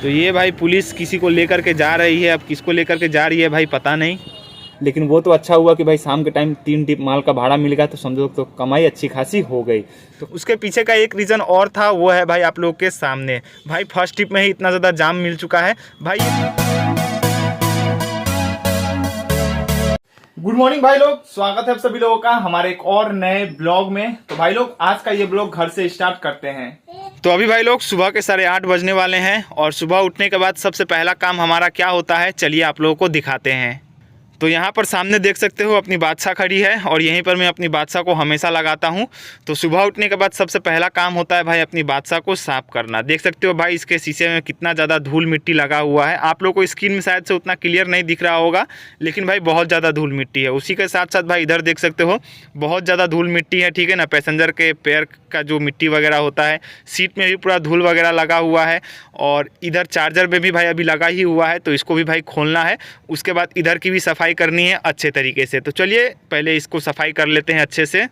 तो ये भाई पुलिस किसी को लेकर के जा रही है, अब किसको लेकर के जा रही है भाई पता नहीं, लेकिन वो तो अच्छा हुआ कि भाई शाम के टाइम 3 टिप माल का भाड़ा मिल गया, तो समझो तो कमाई अच्छी खासी हो गई। तो उसके पीछे का एक रीज़न और था, वो है भाई आप लोग के सामने। भाई फर्स्ट टिप में ही इतना ज़्यादा जाम मिल चुका है भाई। गुड मॉर्निंग भाई लोग, स्वागत है आप सभी लोगों का हमारे एक और नए ब्लॉग में। तो भाई लोग आज का ये ब्लॉग घर से स्टार्ट करते हैं। तो अभी भाई लोग सुबह के 8:30 बजने वाले हैं और सुबह उठने के बाद सबसे पहला काम हमारा क्या होता है, चलिए आप लोगों को दिखाते हैं। तो यहाँ पर सामने देख सकते हो अपनी बादशाह खड़ी है और यहीं पर मैं अपनी बादशाह को हमेशा लगाता हूँ। तो सुबह उठने के बाद सबसे पहला काम होता है भाई अपनी बादशाह को साफ़ करना। देख सकते हो भाई इसके शीशे में कितना ज़्यादा धूल मिट्टी लगा हुआ है। आप लोग को स्क्रीन में शायद से उतना क्लियर नहीं दिख रहा होगा, लेकिन भाई बहुत ज़्यादा धूल मिट्टी है। उसी के साथ साथ भाई इधर देख सकते हो बहुत ज़्यादा धूल मिट्टी है, ठीक है ना। पैसेंजर के पैर का जो मिट्टी वगैरह होता है, सीट में भी पूरा धूल वगैरह लगा हुआ है और इधर चार्जर में भी भाई अभी लगा ही हुआ है, तो इसको भी भाई खोलना है। उसके बाद इधर की भी सफाई करनी है अच्छे तरीके से। तो चलिए पहले इसको सफाई कर लेते हैं अच्छे से।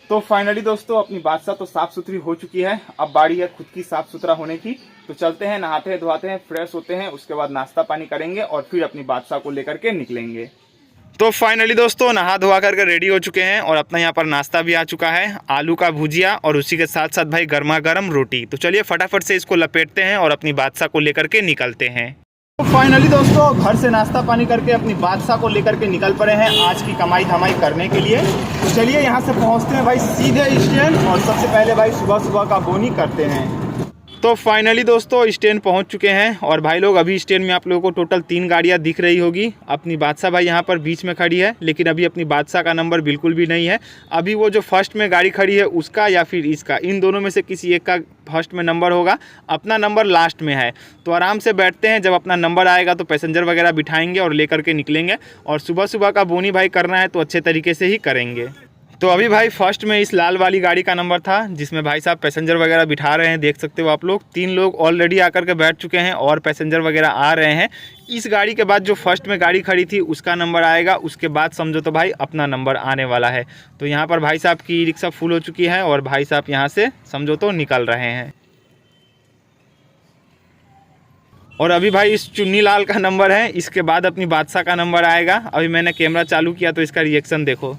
तो फाइनली दोस्तों अपनी बादशाह तो साफ सुथरी हो चुकी है, अब बारी है खुद की साफ सुथरा होने की। तो चलते हैं, नहाते हैं, धोआते हैं, फ्रेश होते हैं, उसके बाद नाश्ता पानी करेंगे और फिर अपनी बादशाह को लेकर के निकलेंगे। तो फाइनली दोस्तों नहा धोआ करके रेडी हो चुके हैं और अपना यहाँ पर नाश्ता भी आ चुका है, आलू का भुजिया और उसी के साथ साथ भाई गर्मा गर्म रोटी। तो चलिए फटाफट से इसको लपेटते हैं और अपनी बादशाह को लेकर के निकलते हैं। तो फाइनली दोस्तों घर से नाश्ता पानी करके अपनी बादशाह को लेकर के निकल पड़े हैं आज की कमाई धमाई करने के लिए। तो चलिए यहाँ से पहुँचते हैं भाई सीधे स्टैंड और सबसे पहले भाई सुबह सुबह का बोनी करते हैं। तो फाइनली दोस्तों स्टैंड पहुंच चुके हैं और भाई लोग अभी स्टैंड में आप लोगों को टोटल 3 गाड़ियां दिख रही होगी। अपनी बादशाह भाई यहां पर बीच में खड़ी है, लेकिन अभी अपनी बादशाह का नंबर बिल्कुल भी नहीं है। अभी वो जो फर्स्ट में गाड़ी खड़ी है उसका या फिर इसका, इन दोनों में से किसी एक का फर्स्ट में नंबर होगा। अपना नंबर लास्ट में है, तो आराम से बैठते हैं, जब अपना नंबर आएगा तो पैसेंजर वगैरह बिठाएंगे और लेकर के निकलेंगे। और सुबह सुबह का बोनी भाई करना है तो अच्छे तरीके से ही करेंगे। तो अभी भाई फर्स्ट में इस लाल वाली गाड़ी का नंबर था जिसमें भाई साहब पैसेंजर वगैरह बिठा रहे हैं। देख सकते हो आप लोग 3 लोग ऑलरेडी आकर के बैठ चुके हैं और पैसेंजर वगैरह आ रहे हैं। इस गाड़ी के बाद जो फर्स्ट में गाड़ी खड़ी थी उसका नंबर आएगा, उसके बाद समझो तो भाई अपना नंबर आने वाला है। तो यहाँ पर भाई साहब की रिक्शा फुल हो चुकी है और भाई साहब यहाँ से समझो तो निकल रहे हैं। और अभी भाई इस चुन्नी लाल का नंबर है, इसके बाद अपनी बादशाह का नंबर आएगा। अभी मैंने कैमरा चालू किया तो इसका रिएक्शन देखो।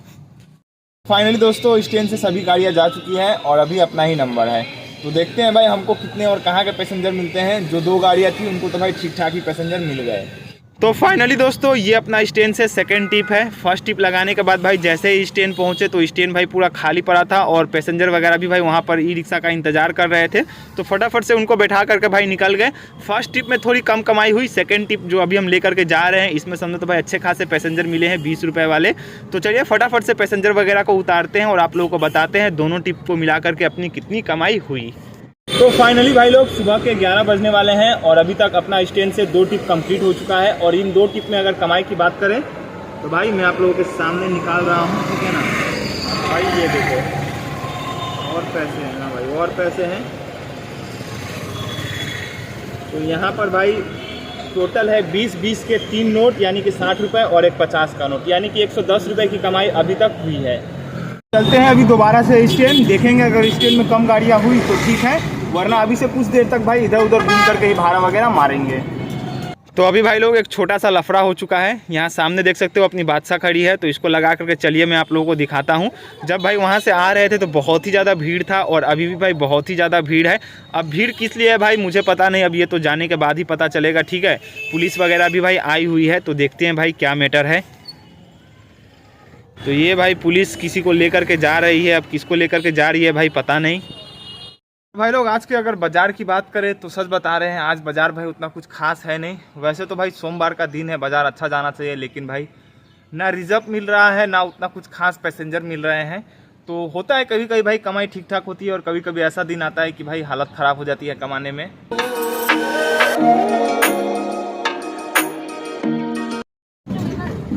फाइनली दोस्तों स्टैंड से सभी गाड़ियां जा चुकी हैं और अभी अपना ही नंबर है। तो देखते हैं भाई हमको कितने और कहां के पैसेंजर मिलते हैं। जो 2 गाड़ियां थी उनको तो भाई ठीक ठाक ही पैसेंजर मिल गए। तो फाइनली दोस्तों ये अपना स्टैंड से सेकंड टिप है। फर्स्ट टिप लगाने के बाद भाई जैसे ही स्टैंड पहुंचे तो स्टैंड भाई पूरा खाली पड़ा था और पैसेंजर वगैरह भी भाई वहां पर ई रिक्शा का इंतजार कर रहे थे, तो फटाफट से उनको बैठा करके भाई निकल गए। फर्स्ट टिप में थोड़ी कम कमाई हुई, सेकंड टिप जो अभी हम लेकर के जा रहे हैं इसमें समझो तो भाई अच्छे खासे पैसेंजर मिले हैं 20 रुपये वाले। तो चलिए फटाफट से पैसेंजर वगैरह को उतारते हैं और आप लोगों को बताते हैं दोनों टिप को मिला करके अपनी कितनी कमाई हुई। तो फाइनली भाई लोग सुबह के 11 बजने वाले हैं और अभी तक अपना स्टैंड से 2 टिप कंप्लीट हो चुका है। और इन 2 टिप में अगर कमाई की बात करें तो भाई मैं आप लोगों के सामने निकाल रहा हूँ, ठीक है ना भाई। ये देखो और पैसे हैं ना भाई, और पैसे हैं। तो यहाँ पर भाई टोटल है 20-20 के 3 नोट, यानी कि 60 रुपये और एक 50 का नोट, यानी कि 110 रुपये की कमाई अभी तक हुई है। चलते हैं अभी दोबारा से स्टैंड, देखेंगे अगर स्टैंड में कम गाड़ियाँ हुई तो ठीक है, वरना अभी से कुछ देर तक भाई इधर उधर घूम करके ही भाड़ा वगैरह मारेंगे। तो अभी भाई लोग एक छोटा सा लफड़ा हो चुका है। यहाँ सामने देख सकते हो अपनी बादशाह खड़ी है, तो इसको लगा करके चलिए मैं आप लोगों को दिखाता हूँ। जब भाई वहाँ से आ रहे थे तो बहुत ही ज़्यादा भीड़ था और अभी भी भाई बहुत ही ज़्यादा भीड़ है। अब भीड़ किस लिए है भाई मुझे पता नहीं, अब ये तो जाने के बाद ही पता चलेगा, ठीक है। पुलिस वगैरह भी भाई आई हुई है, तो देखते हैं भाई क्या मैटर है। तो ये भाई पुलिस किसी को लेकर के जा रही है, अब किसको लेकर के जा रही है भाई पता नहीं। भाई लोग आज के अगर बाज़ार की बात करें तो सच बता रहे हैं आज बाज़ार भाई उतना कुछ खास है नहीं। वैसे तो भाई सोमवार का दिन है, बाज़ार अच्छा जाना चाहिए, लेकिन भाई ना रिजर्व मिल रहा है ना उतना कुछ खास पैसेंजर मिल रहे हैं। तो होता है कभी कभी भाई कमाई ठीक ठाक होती है और कभी कभी ऐसा दिन आता है कि भाई हालत ख़राब हो जाती है कमाने में।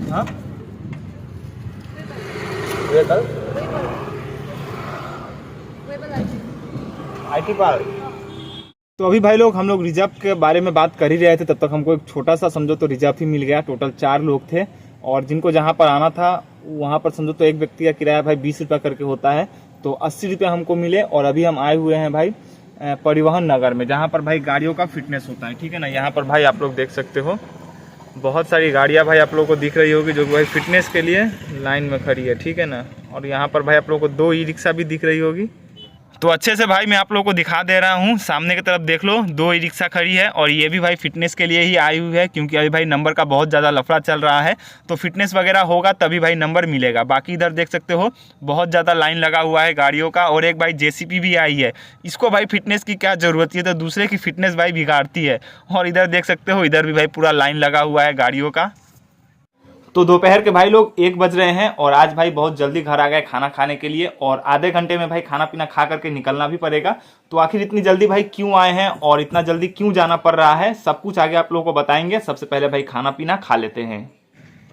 हाँ IT पार्क तो अभी भाई लोग हम लोग रिजर्व के बारे में बात कर ही रहे थे, तब तक हमको एक छोटा सा समझो तो रिजर्व ही मिल गया। टोटल 4 लोग थे और जिनको जहाँ पर आना था वहाँ पर समझो तो एक व्यक्ति का किराया भाई 20 रुपये करके होता है, तो 80 रुपये हमको मिले। और अभी हम आए हुए हैं भाई परिवहन नगर में, जहाँ पर भाई गाड़ियों का फिटनेस होता है, ठीक है ना। यहाँ पर भाई आप लोग देख सकते हो बहुत सारी गाड़ियाँ भाई आप लोगों को दिख रही होगी जो भाई फिटनेस के लिए लाइन में खड़ी है, ठीक है ना। और यहाँ पर भाई आप लोगों को 2 ई-रिक्शा भी दिख रही होगी। तो अच्छे से भाई मैं आप लोगों को दिखा दे रहा हूँ, सामने की तरफ देख लो 2 ई-रिक्शा खड़ी है और ये भी भाई फिटनेस के लिए ही आई हुई है, क्योंकि अभी भाई नंबर का बहुत ज़्यादा लफड़ा चल रहा है, तो फिटनेस वगैरह होगा तभी भाई नंबर मिलेगा। बाकी इधर देख सकते हो बहुत ज़्यादा लाइन लगा हुआ है गाड़ियों का। और एक भाई जेसीबी भी आई है, इसको भाई फिटनेस की क्या ज़रूरत है, तो दूसरे की फिटनेस भाई बिगाड़ती है। और इधर देख सकते हो इधर भी भाई पूरा लाइन लगा हुआ है गाड़ियों का। तो दोपहर के भाई लोग 1 बज रहे हैं और आज भाई बहुत जल्दी घर आ गए खाना खाने के लिए, और आधे घंटे में भाई खाना पीना खा करके निकलना भी पड़ेगा। तो आखिर इतनी जल्दी भाई क्यों आए हैं और इतना जल्दी क्यों जाना पड़ रहा है, सब कुछ आगे आप लोगों को बताएंगे। सबसे पहले भाई खाना पीना खा लेते हैं।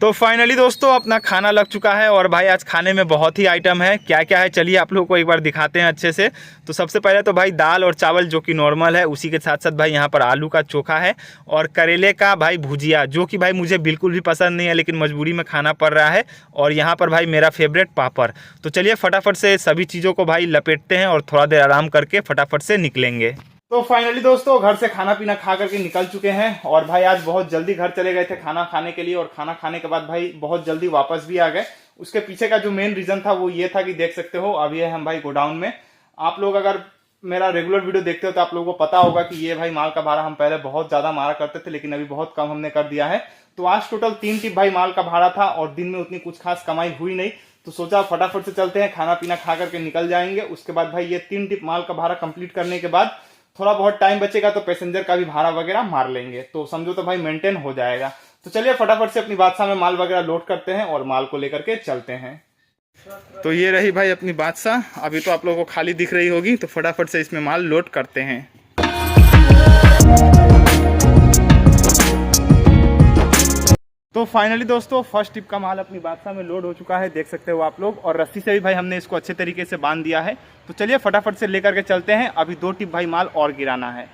तो फाइनली दोस्तों अपना खाना लग चुका है और भाई आज खाने में बहुत ही आइटम है। क्या क्या है चलिए आप लोगों को एक बार दिखाते हैं अच्छे से। तो सबसे पहले तो भाई दाल और चावल जो कि नॉर्मल है, उसी के साथ साथ भाई यहाँ पर आलू का चोखा है और करेले का भाई भुजिया, जो कि भाई मुझे बिल्कुल भी पसंद नहीं है लेकिन मजबूरी में खाना पड़ रहा है। और यहाँ पर भाई मेरा फेवरेट पापड़। तो चलिए फटाफट से सभी चीज़ों को भाई लपेटते हैं और थोड़ा देर आराम करके फटाफट से निकलेंगे। तो फाइनली दोस्तों घर से खाना पीना खा करके निकल चुके हैं और भाई आज बहुत जल्दी घर चले गए थे खाना खाने के लिए, और खाना खाने के बाद भाई बहुत जल्दी वापस भी आ गए। उसके पीछे का जो मेन रीजन था वो ये था कि देख सकते हो अभी है हम भाई गोडाउन में। आप लोग अगर मेरा रेगुलर वीडियो देखते हो तो आप लोगों को पता होगा कि ये भाई माल का भाड़ा हम पहले बहुत ज्यादा मारा करते थे, लेकिन अभी बहुत कम हमने कर दिया है। तो आज टोटल 3 टिप भाई माल का भाड़ा था और दिन में उतनी कुछ खास कमाई हुई नहीं, तो सोचा फटाफट से चलते हैं, खाना पीना खा करके निकल जाएंगे। उसके बाद भाई ये 3 टिप माल का भाड़ा कंप्लीट करने के बाद थोड़ा बहुत टाइम बचेगा तो पैसेंजर का भी भाड़ा वगैरह मार लेंगे, तो समझो तो भाई मेंटेन हो जाएगा। तो चलिए फटाफट से अपनी बादशाह में माल वगैरह लोड करते हैं और माल को लेकर के चलते हैं। तो ये रही भाई अपनी बादशाह, अभी तो आप लोगों को खाली दिख रही होगी, तो फटाफट से इसमें माल लोड करते हैं। तो फाइनली दोस्तों फर्स्ट टिप का माल अपनी बादशाह में लोड हो चुका है, देख सकते हो आप लोग। और रस्सी से भी भाई हमने इसको अच्छे तरीके से बांध दिया है। तो चलिए फटाफट से लेकर के चलते हैं, अभी 2 टिप भाई माल और गिराना है।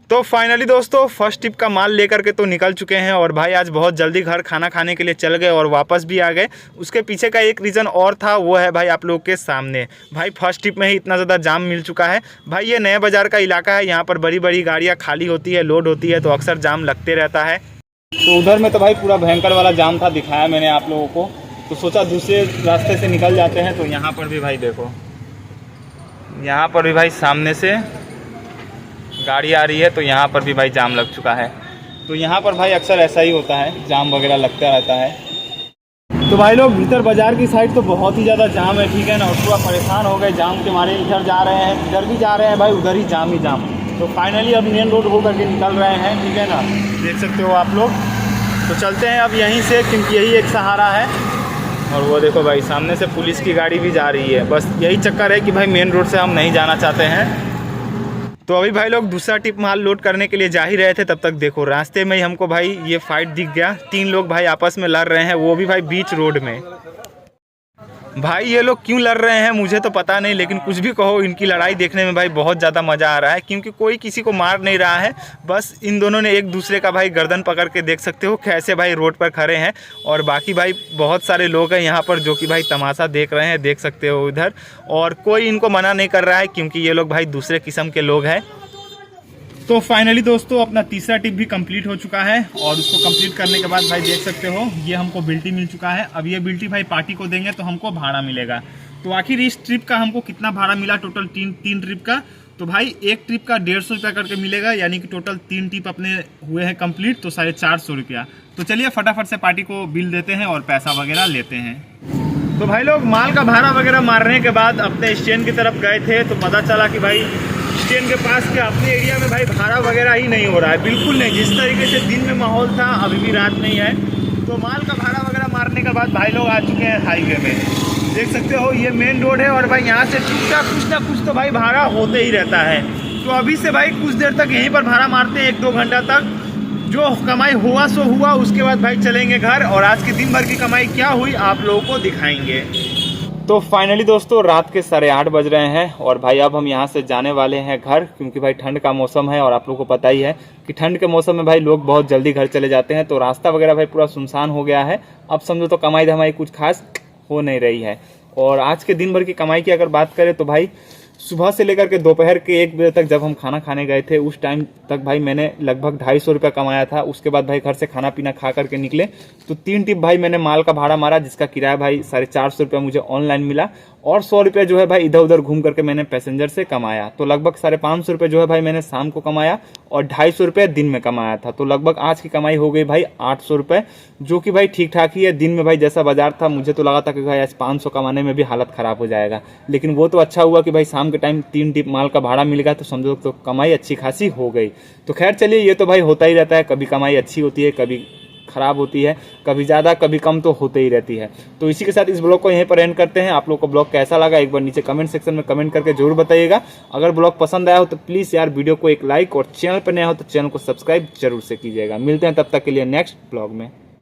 तो फाइनली दोस्तों फर्स्ट टिप का माल लेकर के तो निकल चुके हैं और भाई आज बहुत जल्दी घर खाना खाने के लिए चल गए और वापस भी आ गए। उसके पीछे का एक रीज़न और था, वो है भाई आप लोग के सामने। भाई फर्स्ट टिप में ही इतना ज़्यादा जाम मिल चुका है। भाई ये नए बाज़ार का इलाका है, यहाँ पर बड़ी बड़ी गाड़ियाँ खाली होती है, लोड होती है, तो अक्सर जाम लगते रहता है। तो उधर में तो भाई पूरा भयंकर वाला जाम था, दिखाया मैंने आप लोगों को। तो सोचा दूसरे रास्ते से निकल जाते हैं। तो यहाँ पर भी भाई देखो, यहाँ पर भी भाई सामने से गाड़ी आ रही है, तो यहाँ पर भी भाई जाम लग चुका है। तो यहाँ पर भाई अक्सर ऐसा ही होता है, जाम वगैरह लगता रहता है। तो भाई लोग भीतर बाजार की साइड तो बहुत ही ज़्यादा जाम है, ठीक है ना। उसको परेशान हो गए जाम के मारे, इधर जा रहे हैं इधर भी जा रहे हैं भाई, उधर ही जाम। तो फाइनली अब मेन रोड हो करके निकल रहे हैं, ठीक है ना, देख सकते हो आप लोग। तो चलते हैं अब यहीं से, क्योंकि यही एक सहारा है। और वो देखो भाई सामने से पुलिस की गाड़ी भी जा रही है। बस यही चक्कर है कि भाई मेन रोड से हम नहीं जाना चाहते हैं। तो अभी भाई लोग दूसरा टिप माल लोड करने के लिए जा ही रहे थे, तब तक देखो रास्ते में ही हमको भाई ये फाइट दिख गया। 3 लोग भाई आपस में लड़ रहे हैं, वो भी भाई बीच रोड में। भाई ये लोग क्यों लड़ रहे हैं मुझे तो पता नहीं, लेकिन कुछ भी कहो इनकी लड़ाई देखने में भाई बहुत ज़्यादा मज़ा आ रहा है, क्योंकि कोई किसी को मार नहीं रहा है। बस इन दोनों ने एक दूसरे का भाई गर्दन पकड़ के, देख सकते हो कैसे भाई रोड पर खड़े हैं। और बाकी भाई बहुत सारे लोग हैं यहाँ पर जो कि भाई तमाशा देख रहे हैं, देख सकते हो उधर। और कोई इनको मना नहीं कर रहा है, क्योंकि ये लोग भाई दूसरे किस्म के लोग हैं। तो फाइनली दोस्तों अपना तीसरा टिप भी कंप्लीट हो चुका है और उसको कंप्लीट करने के बाद भाई देख सकते हो ये हमको बिल्टी मिल चुका है। अब ये बिल्टी भाई पार्टी को देंगे तो हमको भाड़ा मिलेगा। तो आखिर इस ट्रिप का हमको कितना भाड़ा मिला, टोटल 3 ट्रिप का। तो भाई एक ट्रिप का 150 रुपया करके मिलेगा, यानी कि टोटल 3 ट्रिप अपने हुए हैं कंप्लीट, तो 450 रुपया। तो चलिए फटाफट से पार्टी को बिल देते हैं और पैसा वगैरह लेते हैं। तो भाई लोग माल का भाड़ा वगैरह मारने के बाद अपने स्टैंड की तरफ गए थे, तो पता चला कि भाई स्टैंड के पास के अपने एरिया में भाई भाड़ा वगैरह ही नहीं हो रहा है, बिल्कुल नहीं। जिस तरीके से दिन में माहौल था, अभी भी रात नहीं है। तो माल का भाड़ा वगैरह मारने के बाद भाई लोग आ चुके हैं हाईवे में, देख सकते हो ये मेन रोड है। और भाई यहाँ से टुकटा कुछ ना कुछ तो भाई भाड़ा होते ही रहता है। तो अभी से भाई कुछ देर तक यहीं पर भाड़ा मारते हैं, 1-2 घंटा तक। जो कमाई हुआ सो हुआ, उसके बाद भाई चलेंगे घर। और आज के दिन भर की कमाई क्या हुई आप लोगों को दिखाएंगे। तो फाइनली दोस्तों रात के 8:30 बज रहे हैं और भाई अब हम यहाँ से जाने वाले हैं घर, क्योंकि भाई ठंड का मौसम है और आप लोगों को पता ही है कि ठंड के मौसम में भाई लोग बहुत जल्दी घर चले जाते हैं। तो रास्ता वगैरह भाई पूरा सुनसान हो गया है। अब समझो तो कमाई धमाई कुछ खास हो नहीं रही है। और आज के दिन भर की कमाई की अगर बात करें तो भाई सुबह से लेकर के दोपहर के 1 बजे तक जब हम खाना खाने गए थे उस टाइम तक भाई मैंने लगभग 250 रुपया कमाया था। उसके बाद भाई घर से खाना पीना खा करके निकले तो 3 टिप भाई मैंने माल का भाड़ा मारा, जिसका किराया भाई 450 रुपया मुझे ऑनलाइन मिला, और 100 रुपया जो है भाई इधर उधर घूम करके मैंने पैसेंजर से कमाया। तो लगभग 550 रुपये जो है भाई मैंने शाम को कमाया और 250 रुपये दिन में कमाया था। तो लगभग आज की कमाई हो गई भाई 800 रुपये, जो कि भाई ठीक ठाक ही है। दिन में भाई जैसा बाजार था मुझे तो लगा था कि भाई आज 500 कमाने में भी हालत खराब हो जाएगा, लेकिन वो तो अच्छा हुआ कि भाई शाम के टाइम 3 टिप माल का भाड़ा मिल गया, तो समझो तो कमाई अच्छी खासी हो गई। तो खैर चलिए, ये तो भाई होता ही रहता है, कभी कमाई अच्छी होती है, कभी खराब होती है, कभी ज़्यादा कभी कम तो होते ही रहती है। तो इसी के साथ इस ब्लॉग को यहीं पर एंड करते हैं। आप लोग को ब्लॉग कैसा लगा एक बार नीचे कमेंट सेक्शन में कमेंट करके जरूर बताइएगा। अगर ब्लॉग पसंद आया हो तो प्लीज़ यार वीडियो को एक लाइक, और चैनल पर नया हो तो चैनल को सब्सक्राइब जरूर से कीजिएगा। मिलते हैं तब तक के लिए नेक्स्ट ब्लॉग में।